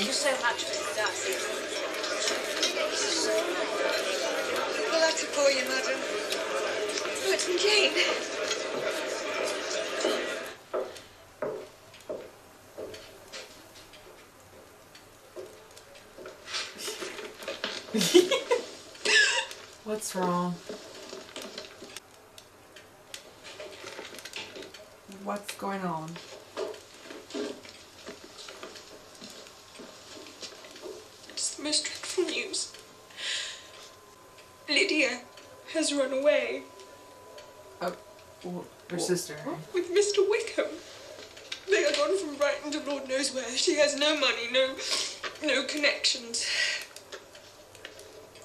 Thank you so much, Mr. Darcy. Well, that's for you, madam. Oh, it's from Jane. What's wrong? What's going on? It's the most dreadful news. Lydia has run away. Oh, her sister. With Mr. Wickham. They are gone from Brighton to Lord knows where. She has no money, no connections.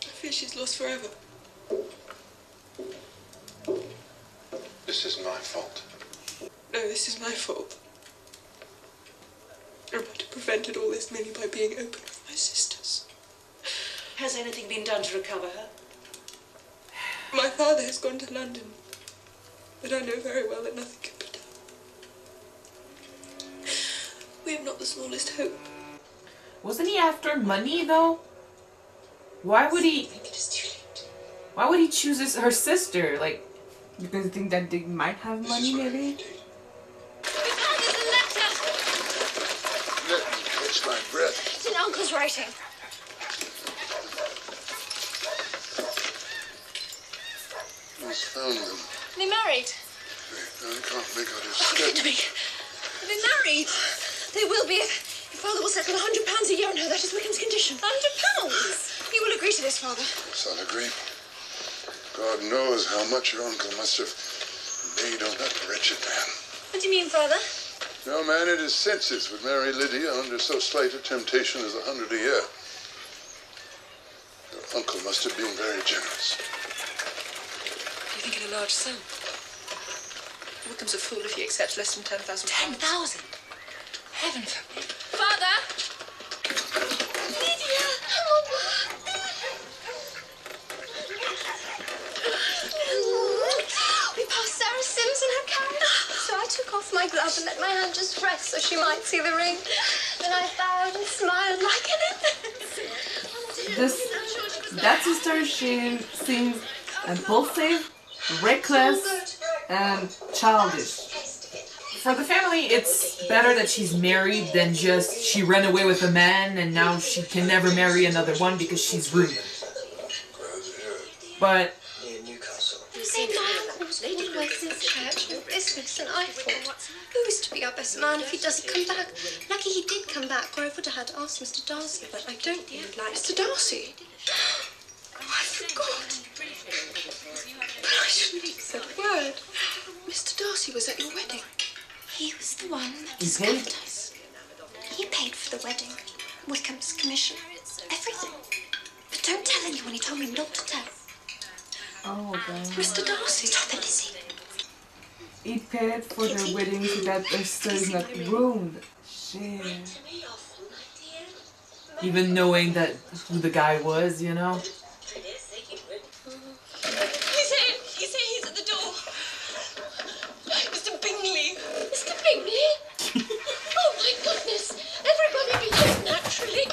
I fear she's lost forever. This is my fault. No, this is my fault. I might have prevented all this merely by being open with my sisters. Has anything been done to recover her? My father has gone to London, but I know very well that nothing can be done. We have not the smallest hope. Wasn't he after money though? Why would he? I think it is too late. Why would he choose her sister? Like, because you think that they might have money, maybe? Let me catch my breath. It's in Uncle's writing. Who's found them? They're married. I can't make out his Listen to sketch. me. They're married. They will be if Father will settle £100 a year on her. That is Wickham's condition. £100? He will agree to this, Father. Yes, I'll agree. God knows how much your uncle must have made on that wretched man. What do you mean, Father? No man in his senses would marry Lydia under so slight a temptation as 100 a year. Your uncle must have been very generous. You think it a large sum? Wickham's a fool if he accepts less than £10,000. 10,000? Heaven forbid. Father! Lydia! We passed Sarah Sims in her carriage. So I took off my glove and let my hand just rest so she might see the ring. Then I bowed and smiled like an infant. That sister, she seems impulsive, reckless, and childish. For the family, it's better that she's married than just she ran away with a man and now she can never marry another one because she's ruined. But Say my uncle was always in church and business, and I thought, who is to be our best man if he doesn't come back? Lucky he did come back, or I would have had to ask Mr. Darcy, but I don't think he'd like Mr. Darcy? Oh, I forgot. But I shouldn't have said a word. Mr. Darcy was at your wedding. He was the one that He paid? discovered us. He paid for the wedding, Wickham's commission, everything. But don't tell anyone, he told me not to tell. oh god, Mr. Darcy? Stop it, Lizzie. he paid for their wedding so that their story is not ruined. Shit. Even knowing that who the guy was, you know. He's here, he's at the door. Mr. Bingley. Mr. Bingley? Oh my goodness! Everybody behave naturally.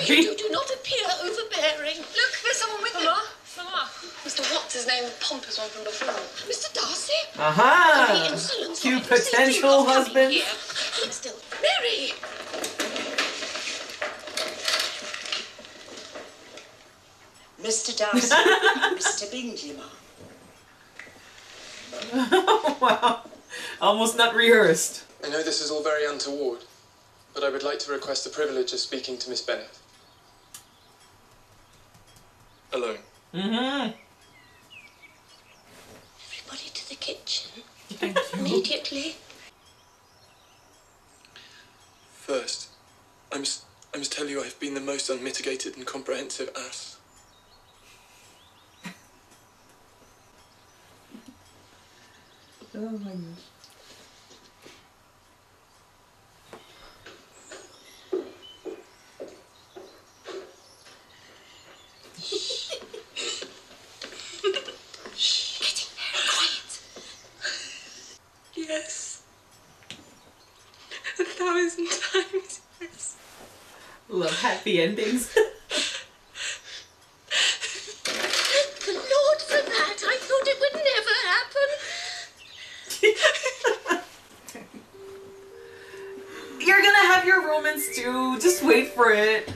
You do not appear overbearing. Look, there's someone with him. Mama. Mr. What's his name? The pompous one from before. Mr. Darcy? Aha! Insolence. Two potential husbands. Keep still. Mary! Mr. Darcy, Mr. Bingley, ma'am. Wow. Almost not rehearsed. I know this is all very untoward, but I would like to request the privilege of speaking to Miss Bennet. Alone. Mm-hmm. Everybody to the kitchen. Thank you. Immediately. First, I must tell you I have been the most unmitigated and comprehensive ass. Oh my gosh. Getting very quiet. Yes. 1,000 times yes. Love happy endings. Thank the Lord for that. I thought it would never happen. You're gonna have your romance too. Just wait for it.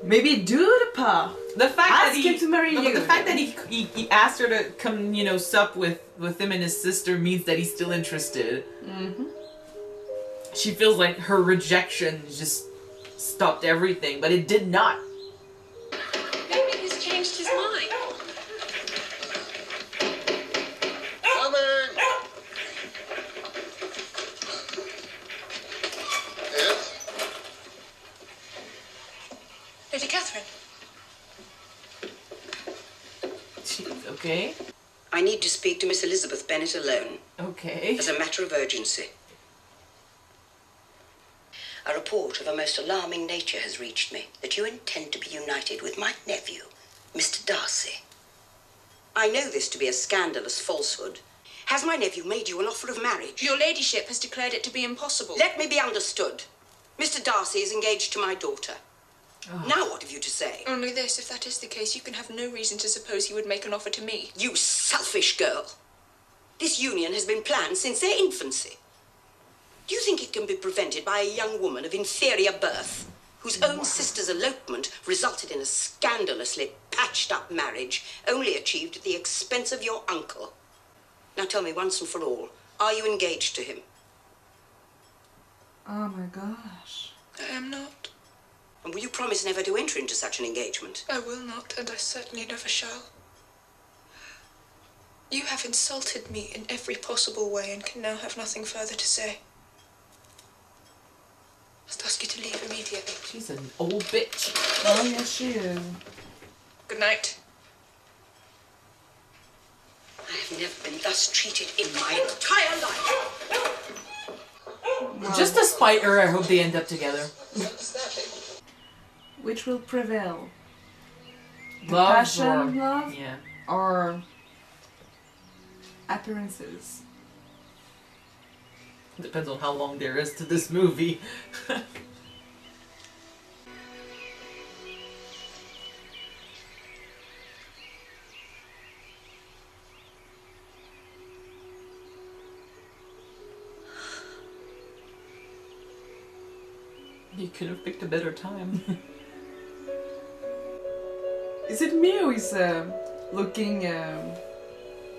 Maybe do the pas. The fact that Ask him to marry you. The fact that he asked her to come, you know, sup with him and his sister means that he's still interested. Mm-hmm. She feels like her rejection just stopped everything, but it did not. Maybe he's changed his mind. Coming! Yes? Lady Catherine. Jeez, okay. I need to speak to Miss Elizabeth Bennet alone, Okay. as a matter of urgency. A report of a most alarming nature has reached me that you intend to be united with my nephew, Mr. Darcy. I know this to be a scandalous falsehood. Has my nephew made you an offer of marriage? Your ladyship has declared it to be impossible. Let me be understood. Mr. Darcy is engaged to my daughter. Now what have you to say? Only this, if that is the case, you can have no reason to suppose he would make an offer to me. You selfish girl. This union has been planned since their infancy. Do you think it can be prevented by a young woman of inferior birth, whose own sister's elopement resulted in a scandalously patched-up marriage, only achieved at the expense of your uncle? Now tell me once and for all, are you engaged to him? Oh my gosh. I am not. And will you promise never to enter into such an engagement? I will not, and I certainly never shall. You have insulted me in every possible way and can now have nothing further to say. I must ask you to leave immediately. She's an old bitch. Oh yes, she is. Good night. I have never been thus treated in my entire life. Just to spite her, I hope they end up together. Which will prevail? The Love passion or- of love Yeah. or appearances? Depends on how long there is to this movie. You could have picked a better time. Is it me who is looking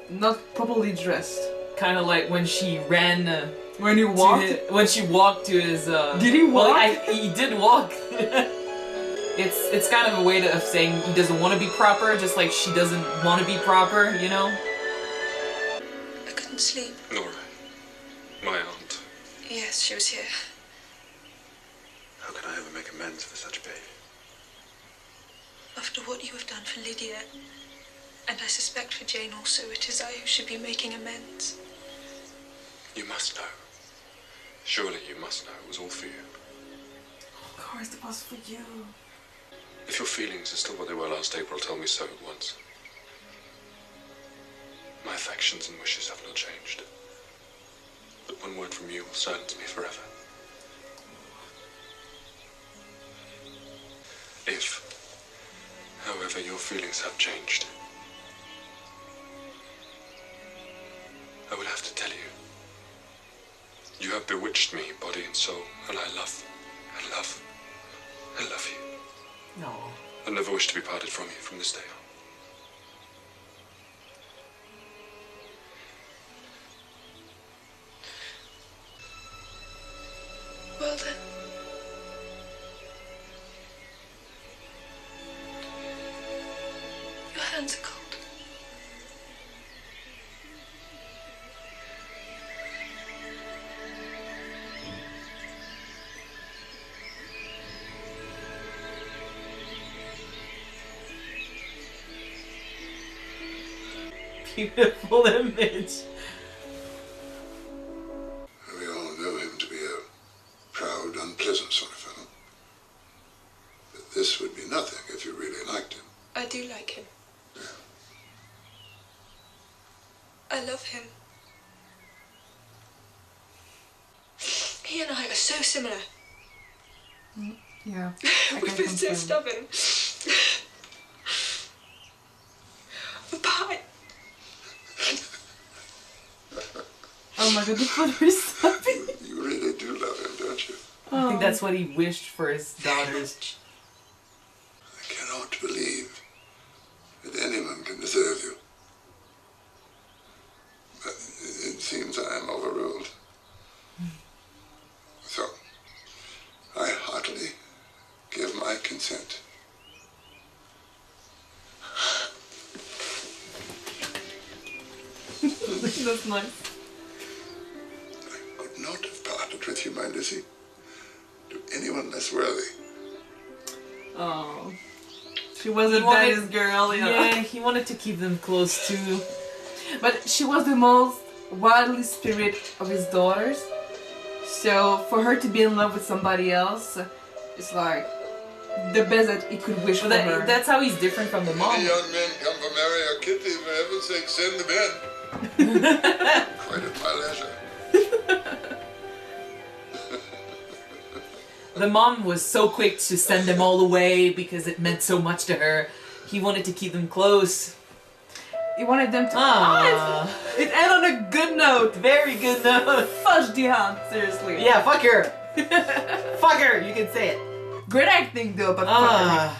not properly dressed? Kind of like when she ran. When you walked? When she walked to his. Did he walk? Well, he did walk. It's kind of a way of saying he doesn't want to be proper, just like she doesn't want to be proper, you know. I couldn't sleep. Nora, my aunt. Yes, she was here. How can I ever make amends for such pain? After what you have done for Lydia, and I suspect for Jane also, it is I who should be making amends. You must know. Surely you must know it was all for you. Of course it was for you. If your feelings are still what they were last April, tell me so at once. My affections and wishes have not changed. But one word from you will silence me forever. If, however, your feelings have changed, I will have to tell you. You have bewitched me, body and soul, and I love you. No. I never wish to be parted from you from this day on. Well then. Your hands are cold. Beautiful image. We all know him to be a proud, unpleasant sort of fellow. But this would be nothing if you really liked him. I do like him. Yeah. I love him. He and I are so similar. Yeah. We've been so stubborn. But Oh my god, the father is stopping. You really do love him, don't you? I think that's what he wished for his daughters. I cannot believe that anyone can deserve you. But it seems I am overruled. So, I heartily give my consent. That's nice. I could not have parted with you, my Lizzie, to anyone less worthy. Oh. She was a daddy's girl, Yeah, he wanted to keep them close too. But she was the most wildly spirit of his daughters. So for her to be in love with somebody else, it's like the best that he could wish for her. That's how he's different from the mom. Any young men come for Mary or Kitty, for heaven's sake, send them in. Quite at my leisure. The mom was so quick to send them all away because it meant so much to her. He wanted to keep them close. He wanted them to... Ah. It ended on a good note. Very good note. Fudge the hand, seriously. Yeah, fuck her. Fuck her, you can say it. Great acting though, but fuck her.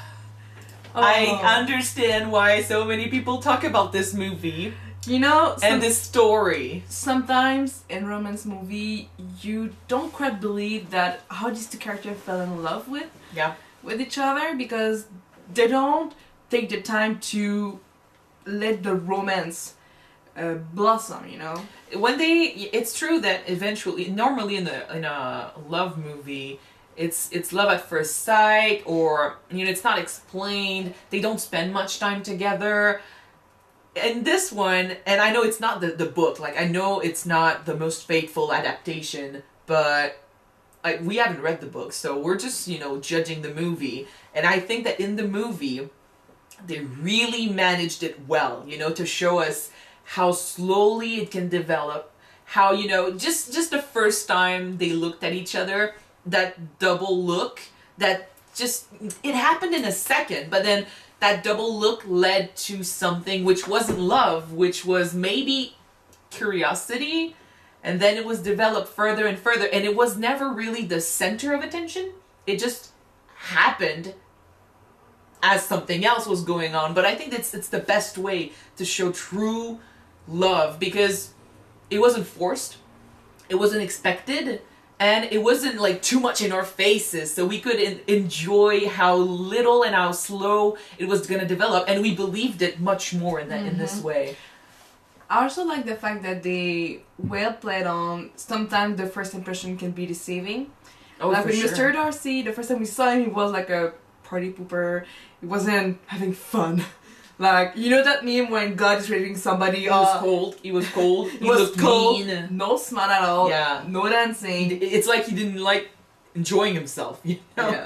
I understand why so many people talk about this movie. You know, and this story. Sometimes in romance movie, you don't quite believe that how these two characters fell in love with each other because they don't take the time to let the romance blossom. You know, when it's true that eventually, normally in a love movie, it's love at first sight, or it's not explained. They don't spend much time together. And this one, and I know it's not the book, like I know it's not the most faithful adaptation, but we haven't read the book, so we're just, judging the movie. And I think that in the movie, they really managed it well, to show us how slowly it can develop, how, just the first time they looked at each other, that double look, that just, it happened in a second, but then that double look led to something which wasn't love, which was maybe curiosity, and then it was developed further and further, and it was never really the center of attention. It just happened as something else was going on. But I think it's the best way to show true love, because it wasn't forced, it wasn't expected, and it wasn't like too much in our faces, so we could enjoy how little and how slow it was going to develop, and we believed it much more in that in this way. I also like the fact that they well played on sometimes the first impression can be deceiving. Oh, like for with sure. Mr. Darcy, the first time we saw him, he was like a party pooper. He wasn't having fun. Like, that meme when God is rating somebody? He was cold. He was cold. He was looked cold. mean. No smile at all. Yeah. No dancing. It's like he didn't like enjoying himself. Yeah,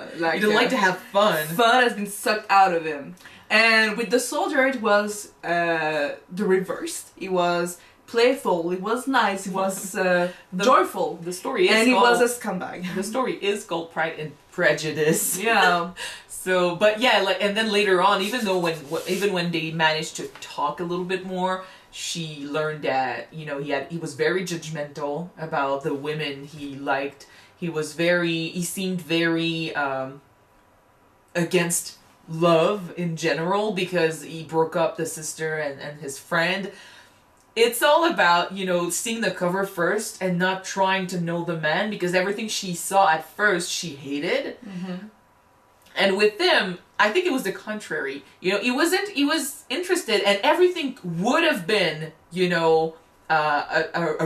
he didn't like to have fun. Fun has been sucked out of him. And with the soldier, it was the reverse. He was playful. He was nice. He was joyful. The story is and he called, was a scumbag. The story is called Pride and Prejudice. Yeah. So, but yeah, and then later on, even when they managed to talk a little bit more, she learned that he was very judgmental about the women he liked. He seemed very against love in general because he broke up the sister and his friend. It's all about, seeing the cover first and not trying to know the man, because everything she saw at first she hated. Mm-hmm. And with him, I think it was the contrary. He was interested, and everything would have been, a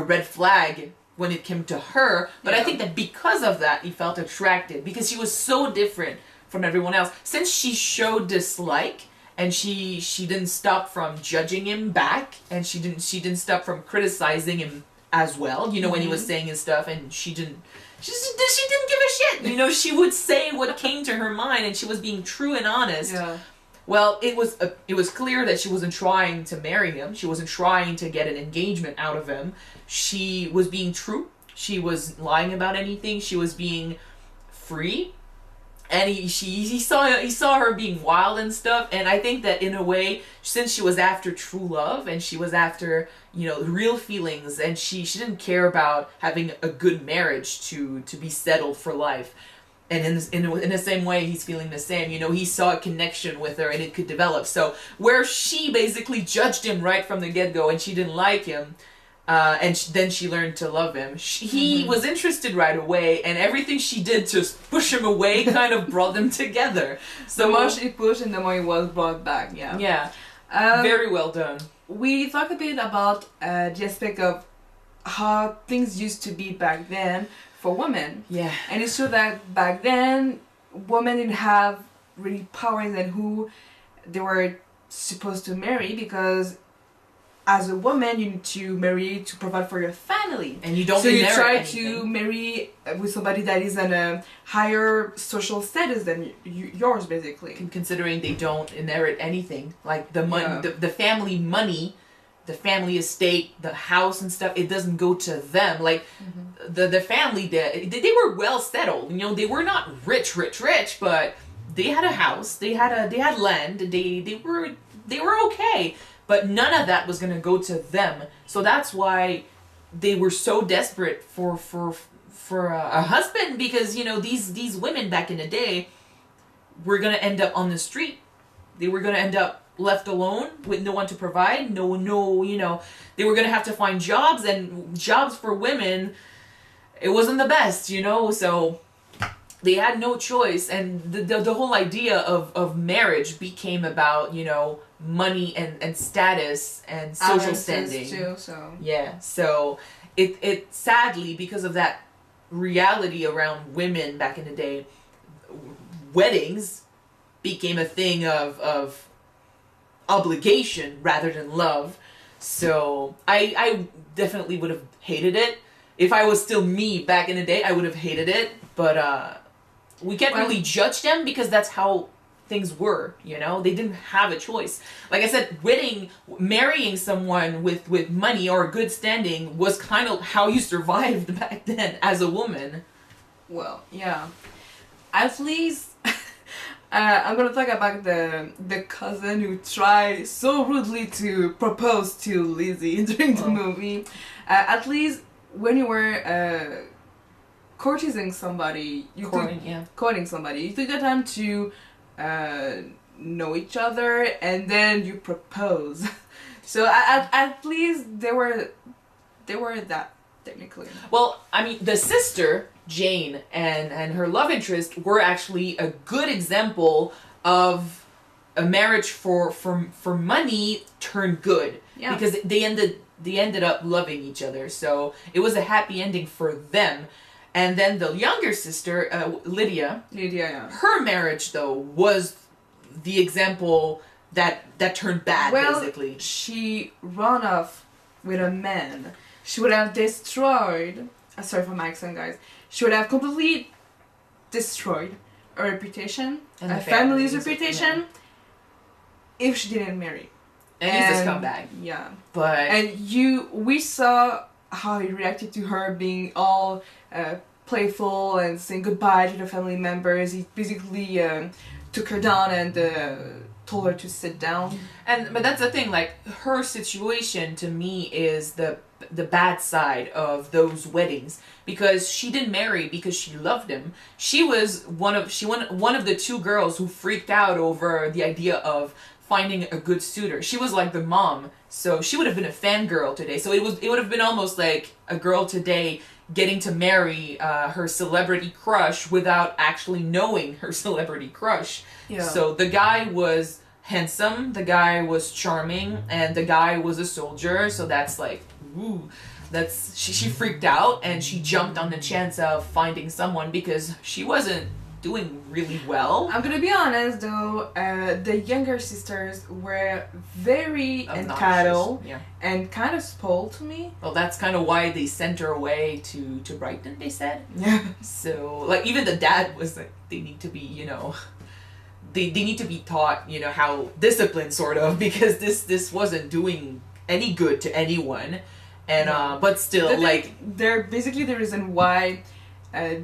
red flag when it came to her. But I think that because of that, he felt attracted, because she was so different from everyone else. Since she showed dislike, and she didn't stop from judging him back, and she didn't stop from criticizing him as well, when he was saying his stuff, and she didn't give a shit. She would say what came to her mind, and she was being true and honest. Yeah. Well, it was clear that she wasn't trying to marry him. She wasn't trying to get an engagement out of him. She was being true. She was lying about anything. She was being free. and he saw her being wild and stuff, and I think that in a way, since she was after true love and she was after, you know, real feelings, and she didn't care about having a good marriage to be settled for life. And in the same way, he's feeling the same. You know, he saw a connection with her and it could develop. So where she basically judged him right from the get-go and she didn't like him, and then she learned to love him. He was interested right away, and everything she did to push him away kind of brought them together. So the more she pushed and the more he was brought back, yeah. Yeah, very well done. We talked a bit about the aspect of how things used to be back then for women. Yeah. And it's true that back then, women didn't have really powers in who they were supposed to marry, because as a woman, you need to marry to provide for your family. And you don't so you inherit try anything. to marry with somebody that is in a higher social status than yours, basically. Considering they don't inherit anything. Like the money, Yeah. the family money, the family estate, the house and stuff, it doesn't go to them. Like the family, they were well settled. You know, they were not rich, but they had a house, they had land, they were okay. But none of that was gonna go to them. So that's why they were so desperate for a husband, because, you know, these women back in the day were gonna end up on the street. They were gonna end up left alone with no one to provide, no, you know, they were gonna have to find jobs, and jobs for women, it wasn't the best, you know, so they had no choice, and the whole idea of marriage became about, you know, money and status and social standing too, so yeah, so it sadly, because of that reality around women back in the day, weddings became a thing of obligation rather than love. So I definitely would have hated it. If I was still me back in the day, I would have hated it. But we can't really judge them, because that's how things were, you know? They didn't have a choice. Like I said, marrying someone with money or good standing was kind of how you survived back then as a woman. Well, yeah. At least I'm gonna talk about the cousin who tried so rudely to propose to Lizzie during the movie. At least when you were courting somebody, courting somebody, you took the time to know each other, and then you propose. So at least they were that, technically. Well, I mean, the sister Jane and her love interest were actually a good example of a marriage for money turned good. Yeah. Because they ended up loving each other, so it was a happy ending for them. And then the younger sister, Lydia, yeah. Her marriage though was the example that turned bad, basically. She ran off with a man. She would have destroyed. Sorry for my accent, guys. She would have completely destroyed her reputation, and her family's reputation, if she didn't marry. And he's a scumbag. Yeah. But we saw how he reacted to her being all playful and saying goodbye to the family members. He basically took her down and told her to sit down. But that's the thing, like, her situation to me is the bad side of those weddings, because she didn't marry because she loved him. She was one of the two girls who freaked out over the idea of finding a good suitor. She was like the mom, so she would have been a fangirl today. So it would have been almost like a girl today getting to marry her celebrity crush without actually knowing her celebrity crush. Yeah. So the guy was handsome, the guy was charming, and the guy was a soldier, so that's like, ooh, she freaked out, and she jumped on the chance of finding someone because she wasn't doing really well. I'm gonna be honest though, the younger sisters were very entitled and kind of spoiled to me. Well, that's kind of why they sent her away to Brighton, they said. Yeah. So, like, even the dad was like, they need to be, you know, they need to be taught, you know, how discipline, sort of, because this wasn't doing any good to anyone. And but still, they're basically the reason why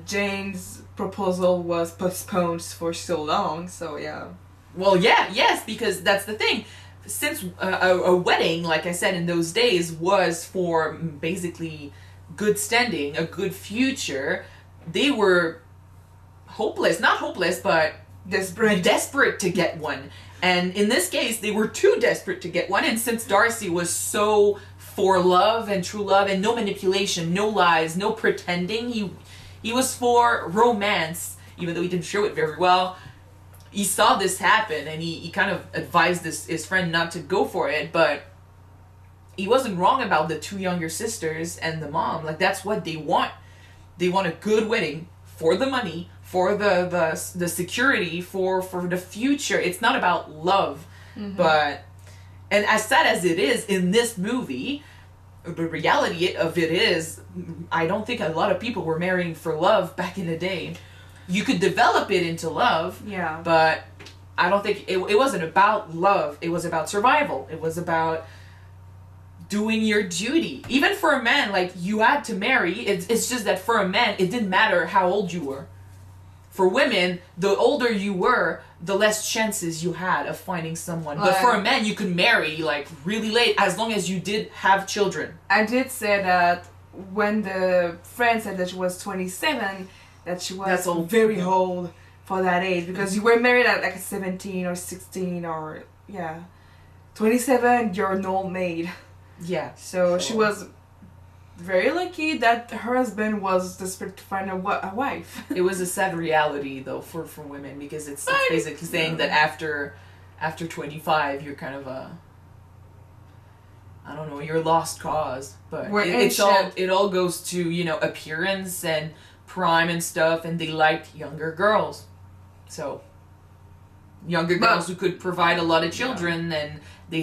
Jane's proposal was postponed for so long, so yeah. Well, yes, because that's the thing. Since a wedding, like I said, in those days was for basically good standing, a good future, they were not hopeless, but desperate to get one. And in this case, they were too desperate to get one. And since Darcy was so for love and true love and no manipulation, no lies, no pretending, he was for romance, even though he didn't show it very well. He saw this happen, and he kind of advised his friend not to go for it, but he wasn't wrong about the two younger sisters and the mom. Like, that's what they want. They want a good wedding for the money, for the security, for the future. It's not about love. But, and as sad as it is in this movie, the reality of it is, I don't think a lot of people were marrying for love back in the day. You could develop it into love, but I don't think it wasn't about love. It was about survival. It was about doing your duty. Even for a man, like, you had to marry. It's just that for a man, it didn't matter how old you were. For women, the older you were, the less chances you had of finding someone. But for a man, you could marry, like, really late, as long as you did have children. I did say that when the friend said that she was 27, that she was very old for that age, because you were married at like 17 or 16 or 27, you're an old maid. Yeah. So she was very lucky that her husband was desperate to find a wife. It was a sad reality though for women, because it's basically saying that after 25 you're kind of I don't know, you're a lost cause. But it all goes to, you know, appearance and prime and stuff, and they liked younger girls. So younger girls who could provide a lot of children, and they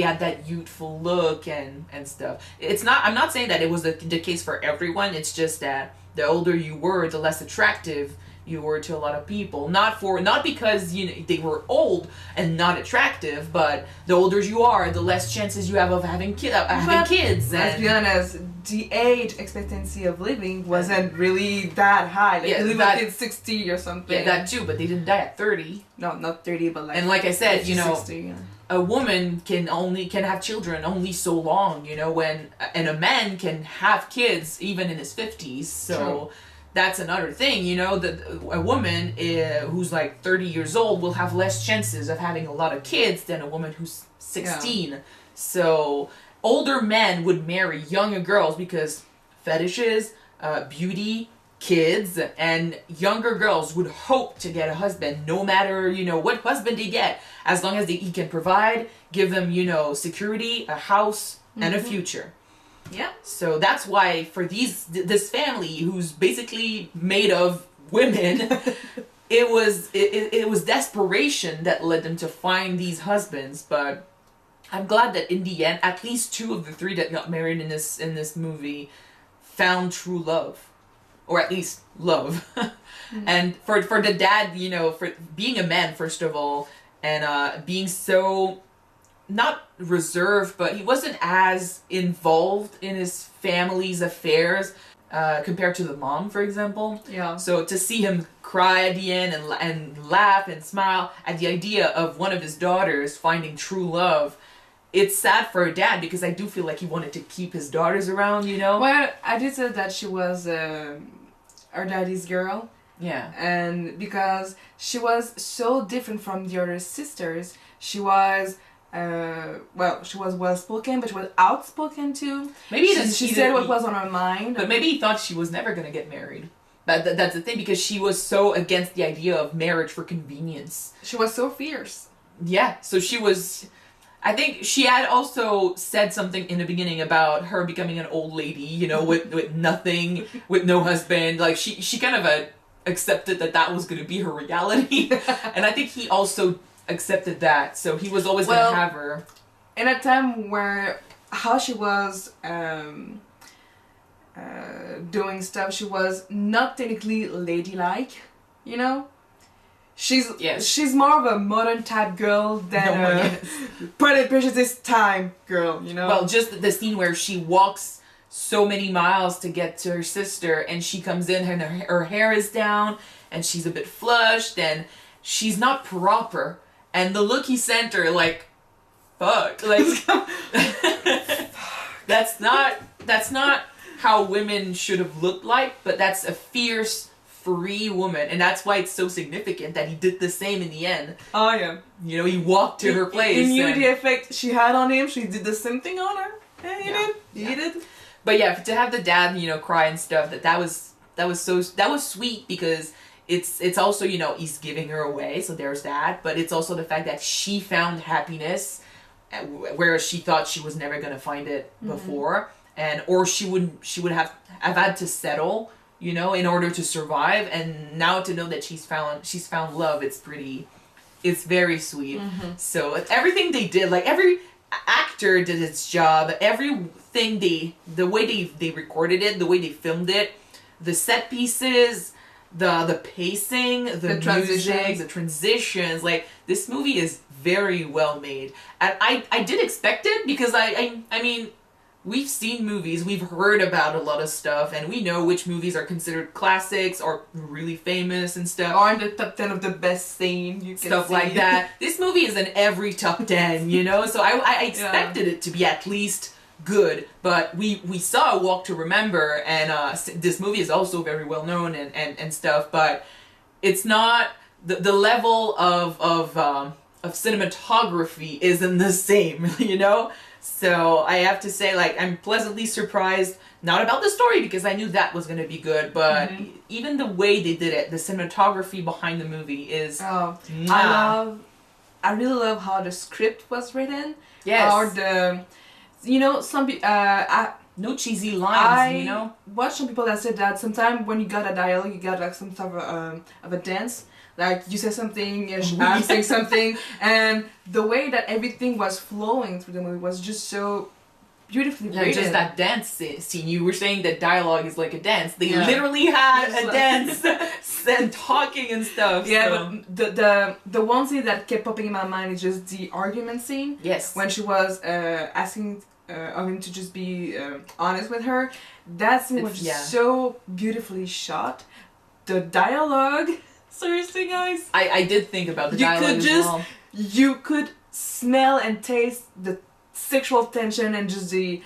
had that youthful look and stuff. I'm not saying that it was the case for everyone. It's just that the older you were, the less attractive you were to a lot of people. Not because, you know, they were old and not attractive, but the older you are, the less chances you have of having kids. Let's be honest, the age expectancy of living wasn't really that high. Like, you live at 60 or something. Yeah, that too, but they didn't die at 30. No, not 30, but like. And like I said, 50, you know, 60, a woman can have children only so long, you know, and a man can have kids even in his 50s. So. True. That's another thing, you know, that a woman who's like 30 years old will have less chances of having a lot of kids than a woman who's 16. Yeah. So older men would marry younger girls because fetishes, beauty, kids, and younger girls would hope to get a husband no matter, you know, what husband they get, as long as he can provide, give them, you know, security, a house, and a future. Yeah. So that's why for this family who's basically made of women, it was desperation that led them to find these husbands. But I'm glad that in the end, at least 2 of the 3 that got married in this movie found true love, or at least love. And for the dad, you know, for being a man first of all, and being so. Not reserved, but he wasn't as involved in his family's affairs compared to the mom, for example. Yeah. So to see him cry at the end and laugh and smile at the idea of one of his daughters finding true love, it's sad for a dad, because I do feel like he wanted to keep his daughters around, you know? Well, I did say that she was our daddy's girl. Yeah. And because she was so different from the other sisters, she was... she was well spoken, but she was outspoken too. Maybe she said what was on her mind. But maybe he thought she was never gonna get married. That's the thing, because she was so against the idea of marriage for convenience. She was so fierce. Yeah, so she was. I think she had also said something in the beginning about her becoming an old lady, you know, with nothing, with no husband. Like she kind of accepted that was gonna be her reality, and I think he also accepted that, so he was always gonna have her. In a time where how she was doing stuff, she was not technically ladylike, you know. She's more of a modern type girl than Prejudice time girl, you know. Well, just the scene where she walks so many miles to get to her sister, and she comes in and her hair is down and she's a bit flushed and she's not proper, and the look he sent her, like, fuck, like that's not how women should have looked like, but that's a fierce, free woman, and that's why it's so significant that he did the same in the end. Oh yeah. You know, he walked to her place. He knew the effect she had on him. She did the same thing on her, and he did. But yeah, to have the dad, you know, cry and stuff, that was sweet, because it's also, you know, he's giving her away, so there's that. But it's also the fact that she found happiness, whereas she thought she was never gonna find it before, or she would have had to settle, you know, in order to survive. And now to know that she's found love, it's very sweet. So everything they did, like every actor did its job, everything the way they recorded it, the way they filmed it, the set pieces, the pacing, the music, the transitions, like this movie is very well made. And I did expect it, because I mean, we've seen movies, we've heard about a lot of stuff, and we know which movies are considered classics or really famous and stuff. Or in the top 10 of the best scene you can stuff see. like that. This movie is in every top 10, you know? So I expected it to be at least good, but we saw A Walk to Remember, and this movie is also very well known and stuff, but it's not, the level of cinematography isn't the same, you know? So I have to say, like, I'm pleasantly surprised, not about the story, because I knew that was going to be good, but even the way they did it, the cinematography behind the movie is... I really love how the script was written. Yes. Or the... You know, no cheesy lines, you know? I watched some people that said that sometimes when you got a dialogue, you got like some type of a dance. Like, you say something, I'm saying something, and the way that everything was flowing through the movie was just so beautifully written. Just that dance scene. You were saying that dialogue is like a dance. They literally had a dance and talking and stuff. Yeah, so. but the one scene that kept popping in my mind is just the argument scene. Yes. When she was asking of him to just be honest with her. That scene was just so beautifully shot. The dialogue... Seriously, guys. I did think about the dialogue as well. You could smell and taste the sexual tension and just the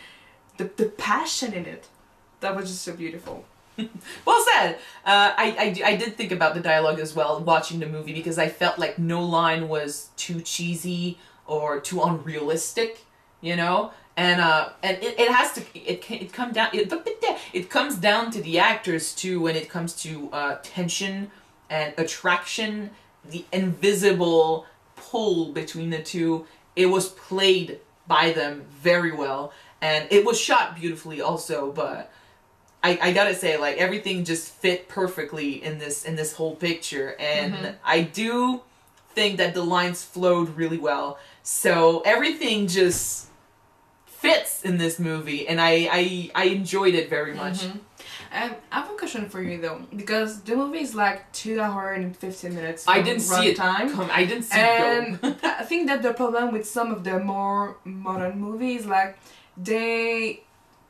passion in it. That was just so beautiful. Well said. I did think about the dialogue as well watching the movie, because I felt like no line was too cheesy or too unrealistic, you know. And it has to it comes down to the actors too when it comes to tension and attraction, the invisible pull between the two. It was played by them very well, and it was shot beautifully also, but I gotta say, like, everything just fit perfectly in this whole picture, and I do think that the lines flowed really well, so everything just fits in this movie, and I enjoyed it very much. I have a question for you though, because the movie is like 2 hours and 15 minutes. I didn't see it time. I didn't see it go. I think that the problem with some of the more modern movies, like, they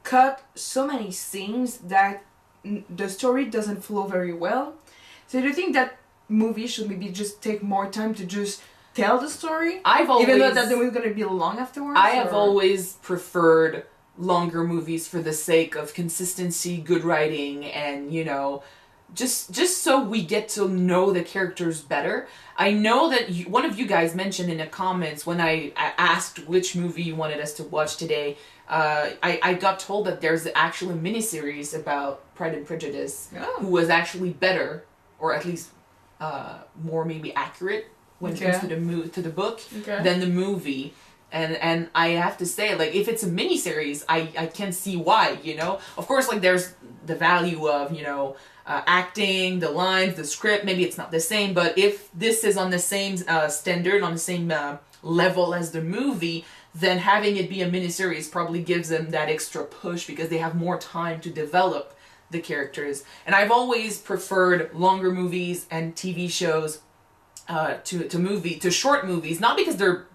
cut so many scenes that the story doesn't flow very well. So do you think that movies should maybe just take more time to just tell the story? Even though that the movie is going to be long afterwards? I have always preferred longer movies for the sake of consistency, good writing, and, you know, just so we get to know the characters better. I know that one of you guys mentioned in the comments when I asked which movie you wanted us to watch today, I got told that there's actually a miniseries about Pride and Prejudice who was actually better, or at least more maybe accurate when it comes to the book than the movie. And I have to say, like, if it's a miniseries, I can see why, you know? Of course, like, there's the value of, you know, acting, the lines, the script, maybe it's not the same, but if this is on the same standard, on the same level as the movie, then having it be a miniseries probably gives them that extra push, because they have more time to develop the characters. And I've always preferred longer movies and TV shows to short movies, not because they're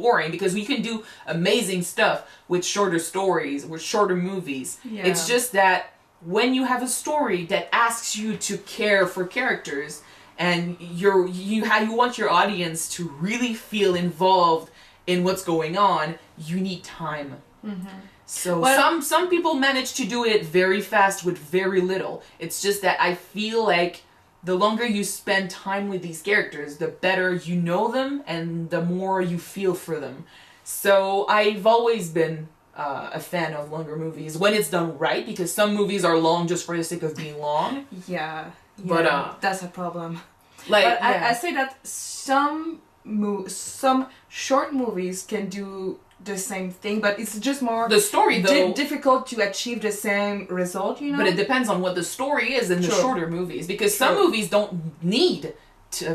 boring because we can do amazing stuff with shorter stories, with shorter movies. Yeah. It's just that when you have a story that asks you to care for characters and you want your audience to really feel involved in what's going on, you need time. So some people manage to do it very fast with very little. It's just that I feel like the longer you spend time with these characters, the better you know them and the more you feel for them. So I've always been a fan of longer movies when it's done right, because some movies are long just for the sake of being long. Yeah. But that's a problem. Like, but I say that some short movies can do the same thing, but it's just more the story though difficult to achieve the same result, you know. But it depends on what the story is in the shorter movies, because some movies don't need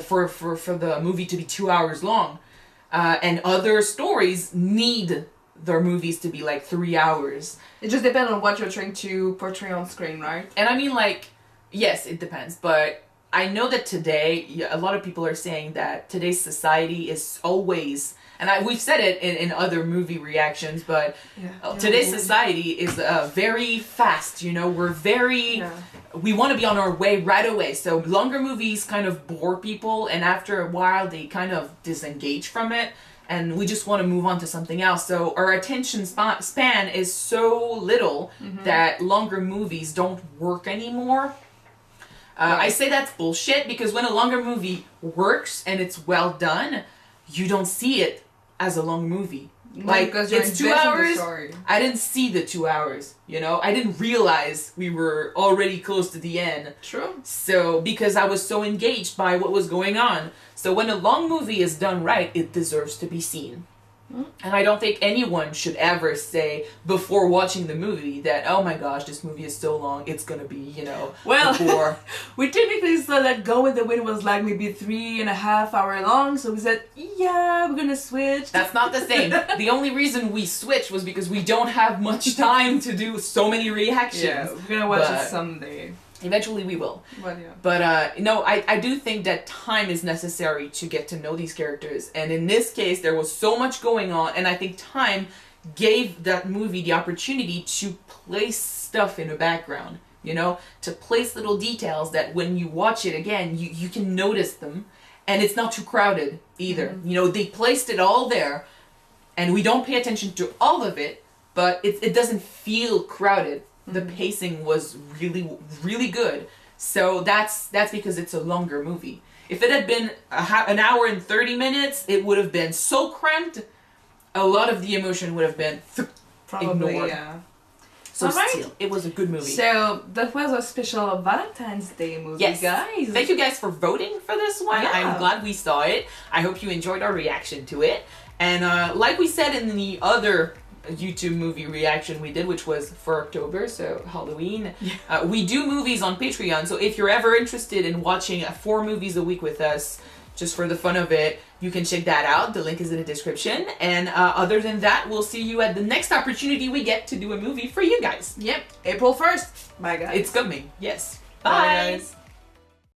for the movie to be 2 hours long, and other stories need their movies to be like 3 hours. It just depends on what you're trying to portray on screen, right? And I mean, like, yes, it depends, but I know that today, a lot of people are saying that today's society is always, and we've said it in other movie reactions, but today's society is very fast, you know, we want to be on our way right away, so longer movies kind of bore people, and after a while they kind of disengage from it, and we just want to move on to something else. So our attention span is so little that longer movies don't work anymore. I say that's bullshit, because when a longer movie works and it's well done, you don't see it as a long movie. Like, it's 2 hours, I didn't see the 2 hours, you know? I didn't realize we were already close to the end. True. So, because I was so engaged by what was going on. So when a long movie is done right, it deserves to be seen. And I don't think anyone should ever say before watching the movie that, oh my gosh, this movie is so long, it's gonna be, you know, well, before. We typically saw that Go with the Wind was like maybe 3.5 hours long, so we said, yeah, we're gonna switch. That's not the same. The only reason we switched was because we don't have much time to do so many reactions. Yeah, we're gonna watch it someday. Eventually we will. But no, I do think that time is necessary to get to know these characters. And in this case, there was so much going on, and I think time gave that movie the opportunity to place stuff in the background, you know? To place little details that when you watch it again, you can notice them. And it's not too crowded either. You know, they placed it all there, and we don't pay attention to all of it, but it doesn't feel crowded. The pacing was really, really good. So that's because it's a longer movie. If it had been an hour and 30 minutes, it would have been so cramped, a lot of the emotion would have been probably ignored. Yeah. So still, it was a good movie. So that was a special Valentine's Day movie, guys. Thank you guys for voting for this one. Yeah. I'm glad we saw it. I hope you enjoyed our reaction to it. And like we said in the other YouTube movie reaction we did, which was for October, so Halloween. We do movies on Patreon, so if you're ever interested in watching 4 movies a week with us, just for the fun of it, you can check that out. The link is in the description. And other than that, we'll see you at the next opportunity we get to do a movie for you guys. Yep, April 1st. Bye, guys. It's coming. Yes. Bye, guys.